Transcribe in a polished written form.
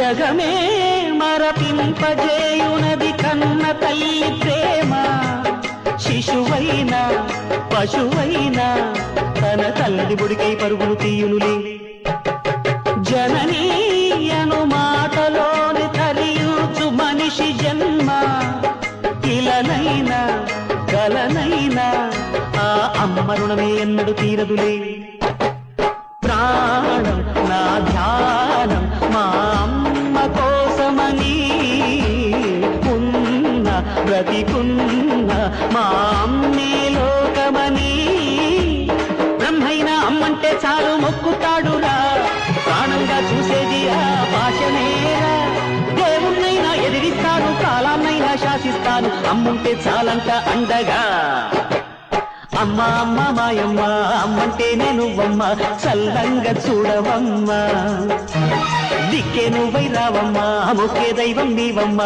జగమే మరపింపజేయునది కన్న తల్లి ప్రేమ. శిశువైనా పశువైనా తన తల్లి బుడికై పరుగులు తీయునులే. జననీ అను మాటలోని తరియుచు మనిషి జన్మ. ఇలనైనా కలనైనా ఆ అమ్మ రుణమే ఎన్నడు తీరదులే. ప్రాణం నా ధ్యానం మా అమ్మ కోసమని, ఉన్న బ్రతికున్న మా అమ్మే లోకమని. బ్రహ్మైనా అమ్మంటే చాలు మొక్కుతాడురా, ప్రాణంగా చూసేది ఆ పాశమేరా. దేవుణ్ణైనా ఎదిరిస్తాను, కాలాన్నైనా శాసిస్తాను, అమ్ముంటే చాలంట అండగా. అమ్మ అమ్మ మాయమ్మ అమ్మంటేనే నువ్వమ్మ, చల్లంగా చూడవమ్మ. దిక్కే నువ్వై రావమ్మ, ముఖ్య దైవం నీవమ్మ.